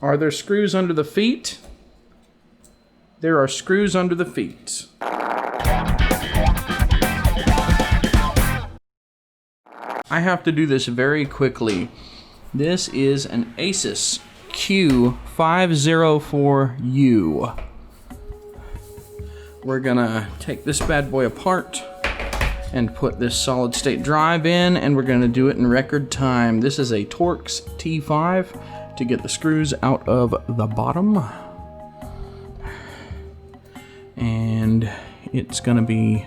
Are there screws under the feet? There are screws under the feet. I have to do this very quickly. This is an Asus Q504U. We're gonna take this bad boy apart and put this solid state drive in, and we're gonna do it in record time. This is a Torx T5 to get the screws out of the bottom. And it's gonna be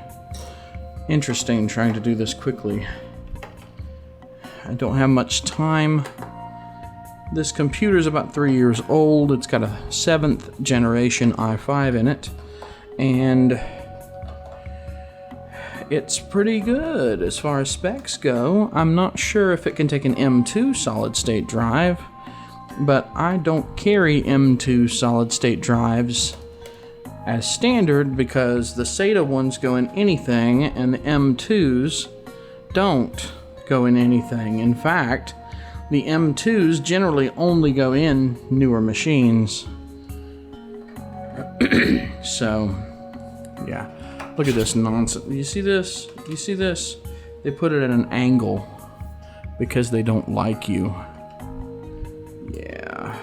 interesting trying to do this quickly. I don't have much time. This computer's about 3 years old. It's got a 7th generation i5 in it, and it's pretty good as far as specs go. I'm not sure if it can take an M2 solid state drive, but I don't carry M2 solid state drives as standard because the SATA ones go in anything and the M2s don't go in anything. In fact, the M2s generally only go in newer machines. So, yeah. Look at this nonsense. You see this? You see this? They put it at an angle because they don't like you. Yeah.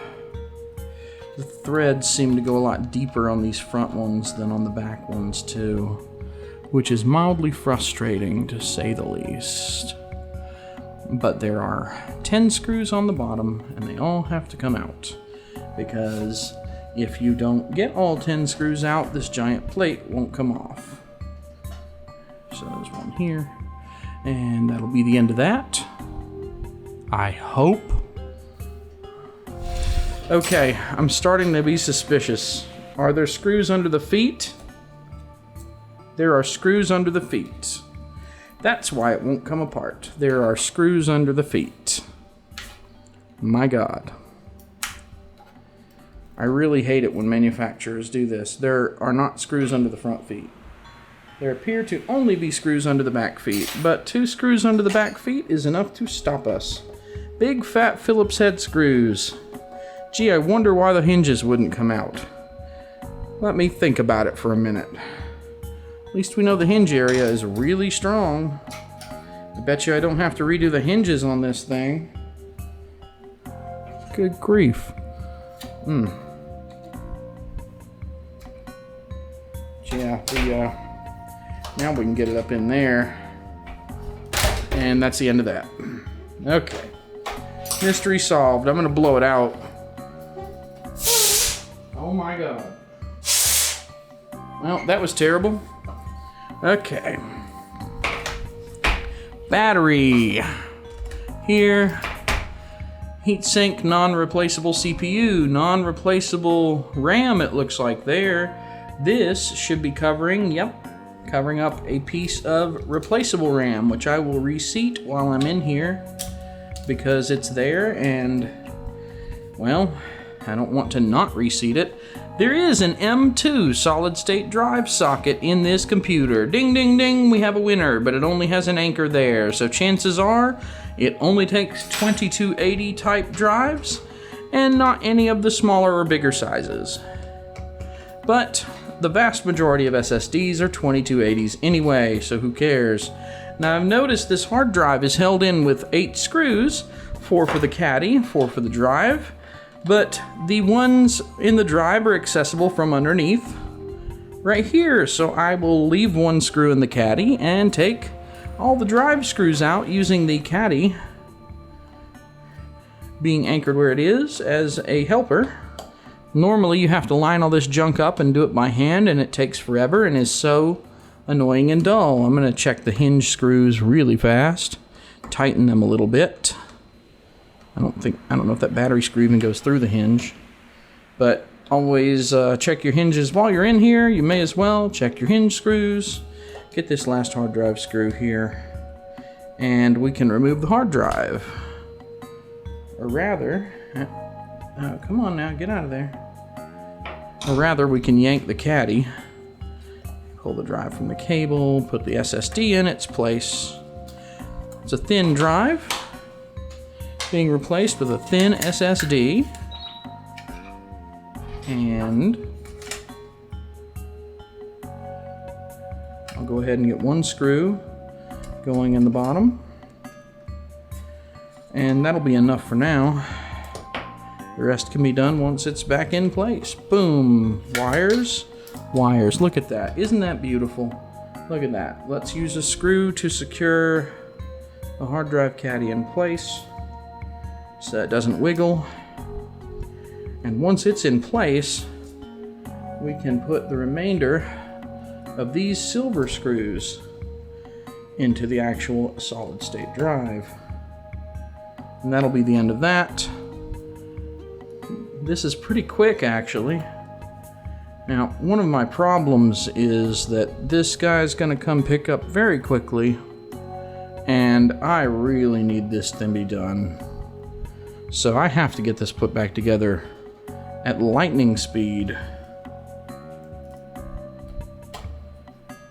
The threads seem to go a lot deeper on these front ones than on the back ones too, which is mildly frustrating to say the least. But there are 10 screws on the bottom and they all have to come out, because if you don't get all 10 screws out, this giant plate won't come off. So there's one here, and that'll be the end of that, I hope. Okay, I'm starting to be suspicious. Are there screws under the feet? There are screws under the feet. That's why it won't come apart. There are screws under the feet. My God. I really hate it when manufacturers do this. There are not screws under the front feet. There appear to only be screws under the back feet, but 2 screws under the back feet is enough to stop us. Big fat Phillips head screws. Gee, I wonder why the hinges wouldn't come out. Let me think about it for a minute. At least we know the hinge area is really strong. I bet you I don't have to redo the hinges on this thing. Good grief. Yeah, now we can get it up in there. And that's the end of that. Okay. Mystery solved. I'm gonna blow it out. Oh my God. Well, that was terrible. Okay. Battery. Here. Heatsink, non-replaceable CPU, non-replaceable RAM, it looks like there. This should be covering up a piece of replaceable RAM, which I will reseat while I'm in here because it's there, and, well, I don't want to not reseat it. There is an M2 solid-state drive socket in this computer. Ding, ding, ding, we have a winner, but it only has an anchor there, so chances are it only takes 2280 type drives and not any of the smaller or bigger sizes. But the vast majority of SSDs are 2280s anyway, so who cares? Now I've noticed this hard drive is held in with 8 screws, 4 for the caddy, 4 for the drive, but the ones in the drive are accessible from underneath right here, so I will leave 1 screw in the caddy and take all the drive screws out using the caddy being anchored where it is as a helper. Normally you have to line all this junk up and do it by hand, and it takes forever and is so annoying and dull. I'm going to check the hinge screws really fast, tighten them a little bit. I don't know if that battery screw even goes through the hinge, but always check your hinges while you're in here. You may as well check your hinge screws. Get this last hard drive screw here, and we can remove the hard drive. Or rather, come on now, get out of there. Or rather, we can yank the caddy, pull the drive from the cable, put the SSD in its place. It's a thin drive being replaced with a thin SSD. And I'll go ahead and get one screw going in the bottom. And that'll be enough for now. The rest can be done once it's back in place. Boom, wires, wires. Look at that, isn't that beautiful? Look at that. Let's use a screw to secure the hard drive caddy in place so it doesn't wiggle. And once it's in place, we can put the remainder of these silver screws into the actual solid state drive. And that'll be the end of that. This is pretty quick, actually. Now, one of my problems is that this guy's gonna come pick up very quickly, and I really need this to be done. So I have to get this put back together at lightning speed,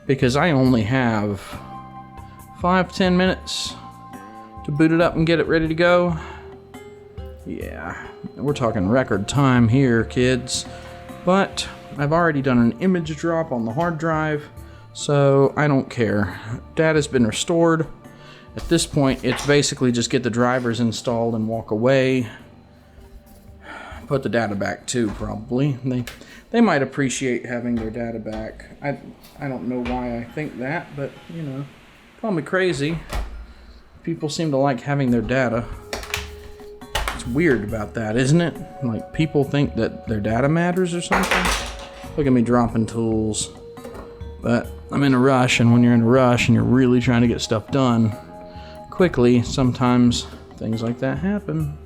because I only have 5-10 minutes to boot it up and get it ready to go. Yeah, we're talking record time here, kids. But I've already done an image drop on the hard drive, so I don't care. Data's been restored. At this point, it's basically just get the drivers installed and walk away. Put the data back too, probably. They might appreciate having their data back. I don't know why I think that, but you know, call me crazy. People seem to like having their data. It's weird about that, isn't it? Like, people think that their data matters or something. Look at me dropping tools. But I'm in a rush, and when you're in a rush and you're really trying to get stuff done quickly, sometimes things like that happen.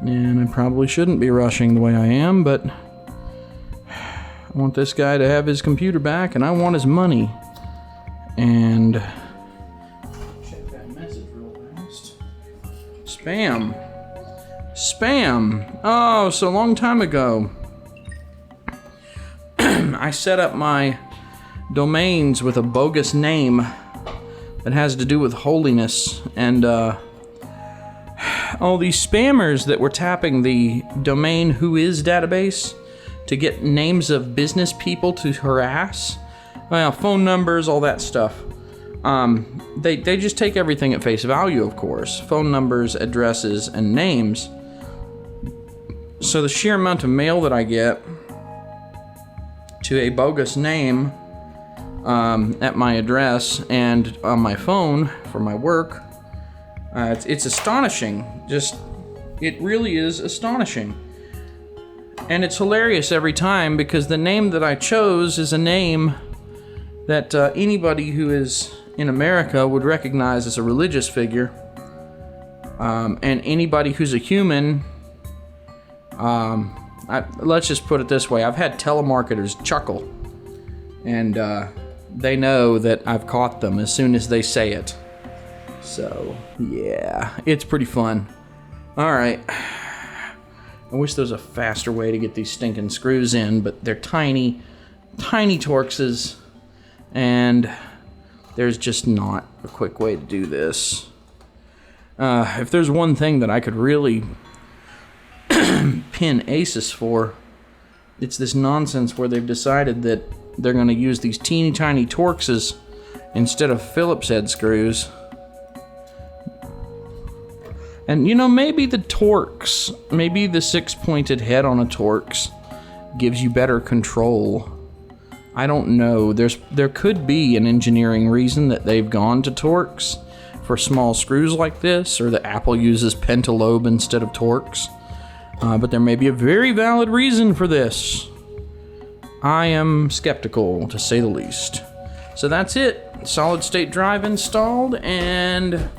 And I probably shouldn't be rushing the way I am, but I want this guy to have his computer back, and I want his money. And check that message real fast. Spam. Spam. Oh, so a long time ago, I set up my domains with a bogus name that has to do with holiness, and all these spammers that were tapping the domain whois database to get names of business people to harass, well, phone numbers, all that stuff. They just take everything at face value, of course. Phone numbers, addresses, and names. So the sheer amount of mail that I get to a bogus name at my address and on my phone for my work, it's astonishing. It really is astonishing. And it's hilarious every time, because the name that I chose is a name that anybody who is in America would recognize as a religious figure. And anybody who's a human, let's just put it this way, I've had telemarketers chuckle, and they know that I've caught them as soon as they say it. So, yeah, it's pretty fun. Alright. I wish there was a faster way to get these stinking screws in, but they're tiny, tiny Torxes, and there's just not a quick way to do this. If there's one thing that I could really pin Asus for, it's this nonsense where they've decided that they're going to use these teeny tiny Torxes instead of Phillips head screws. And you know, maybe the Torx, maybe the 6-pointed head on a Torx gives you better control. I don't know. There could be an engineering reason that they've gone to Torx for small screws like this, or that Apple uses Pentalobe instead of Torx. But there may be a very valid reason for this. I am skeptical, to say the least. So that's it. Solid state drive installed, and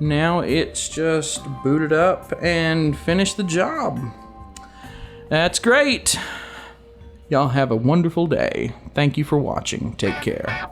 now it's just booted up and finish the job. That's great. Y'all have a wonderful day. Thank you for watching. Take care.